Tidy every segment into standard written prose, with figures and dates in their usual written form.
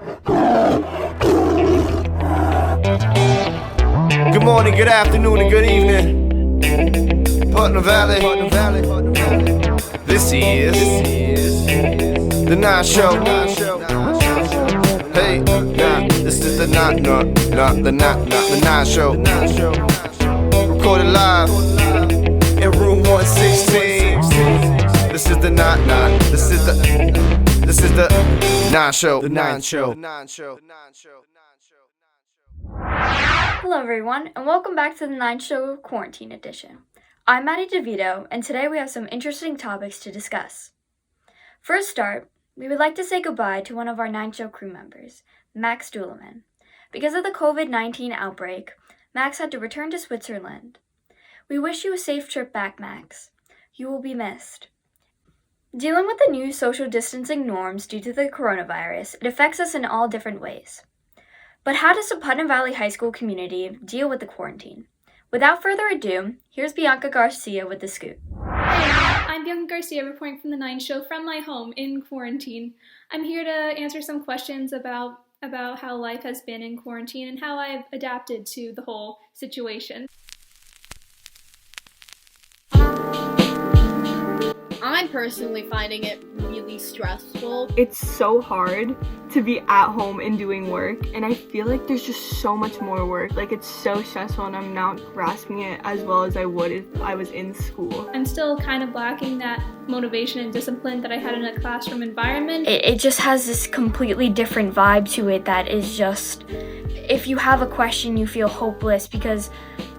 Good morning, good afternoon, and good evening. Putnam Valley. This is the Nine Show. Hey, this is the Nine Show. Recorded live in room 116. This is the Nine. This is the Nine Show. The Nine Show. Hello everyone, and welcome back to the 9 Show Quarantine Edition. I'm Maddie DeVito, and today we have some interesting topics to discuss. For a start, we would like to say goodbye to one of our 9 Show crew members, Max Duleman. Because of the COVID-19 outbreak, Max had to return to Switzerland. We wish you a safe trip back, Max. You will be missed. Dealing with the new social distancing norms due to the coronavirus, it affects us in all different ways. But how does the Putnam Valley High School community deal with the quarantine? Without further ado, here's Bianca Garcia with the scoop. Hey, I'm Bianca Garcia reporting from the 9 Show from my home in quarantine. I'm here to answer some questions about how life has been in quarantine and how I've adapted to the whole situation. I'm personally finding it really stressful. It's so hard to be at home and doing work, and I feel like there's just so much more work. Like, it's so stressful and I'm not grasping it as well as I would if I was in school. I'm still kind of lacking that motivation and discipline that I had in a classroom environment. It just has this completely different vibe to it that is just, if you have a question, you feel hopeless because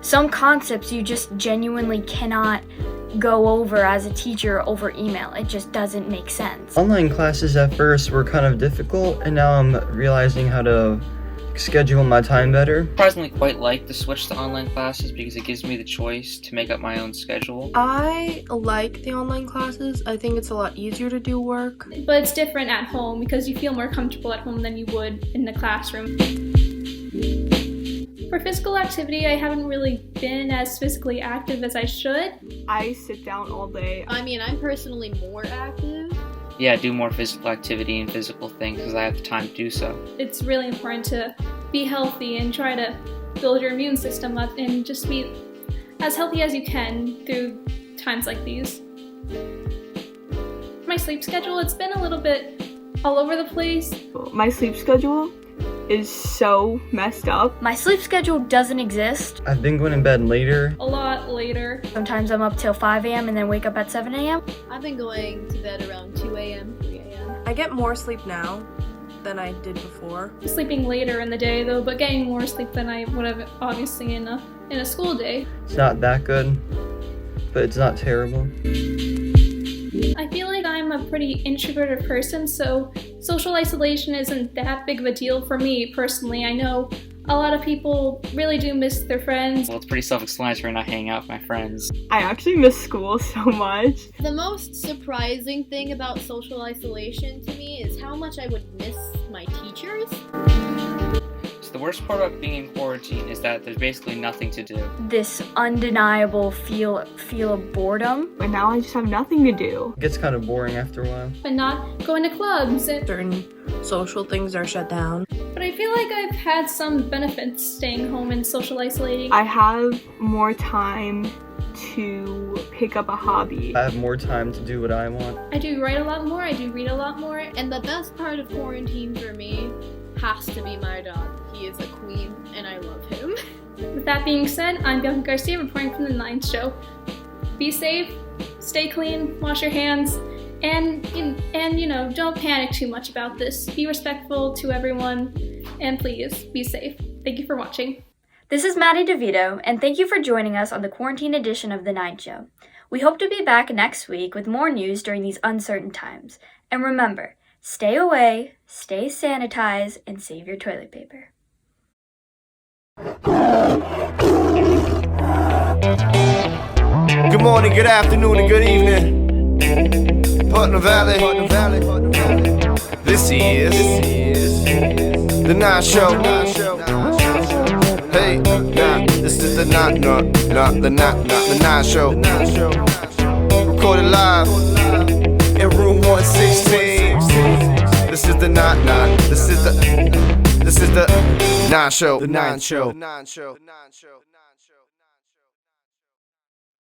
some concepts you just genuinely cannot go over as a teacher over email. It just doesn't make sense. Online classes at first were kind of difficult, and now I'm realizing how to schedule my time better. Surprisingly quite like the switch to online classes because it gives me the choice to make up my own schedule. I like the online classes. I think it's a lot easier to do work. But it's different at home because you feel more comfortable at home than you would in the classroom. For physical activity, I haven't really been as physically active as I should. I sit down all day. I mean, I'm personally more active. Yeah, do more physical activity and physical things because I have the time to do so. It's really important to be healthy and try to build your immune system up and just be as healthy as you can through times like these. My sleep schedule, it's been a little bit all over the place. My sleep schedule is so messed up. My sleep schedule doesn't exist. I've been going to bed later. A lot later. Sometimes I'm up till 5 a.m. and then wake up at 7 a.m. I've been going to bed around 2 a.m., 3 a.m. I get more sleep now than I did before. Sleeping later in the day though, but getting more sleep than I would have obviously in a school day. It's not that good, but it's not terrible. I feel like I'm a pretty introverted person, so social isolation isn't that big of a deal for me personally. I know a lot of people really do miss their friends. Well, it's pretty self-explanatory not hanging out with my friends. I actually miss school so much. The most surprising thing about social isolation to me is how much I would miss my teachers. So the worst part about being in quarantine is that there's basically nothing to do. This undeniable feel of boredom. But now I just have nothing to do. It gets kind of boring after a while. And not going to clubs. Certain social things are shut down. But I feel like I've had some benefits staying home and social isolating. I have more time to pick up a hobby. I have more time to do what I want. I do write a lot more, I do read a lot more. And the best part of quarantine for me has to be my dog. He is a queen, and I love him. With that being said, I'm Bianca Garcia reporting from the 9 Show. Be safe, stay clean, wash your hands, and don't panic too much about this. Be respectful to everyone, and please, be safe. Thank you for watching. This is Maddie DeVito, and thank you for joining us on the quarantine edition of The 9 Show. We hope to be back next week with more news during these uncertain times. And remember, stay away, stay sanitized, and save your toilet paper. Good morning, good afternoon, and good evening. Putnam Valley. This is the 9 Show. Hey, this is the 9 Show. Recorded live in room 116. This is the 9. This is the the Nine Show. The Nine Show.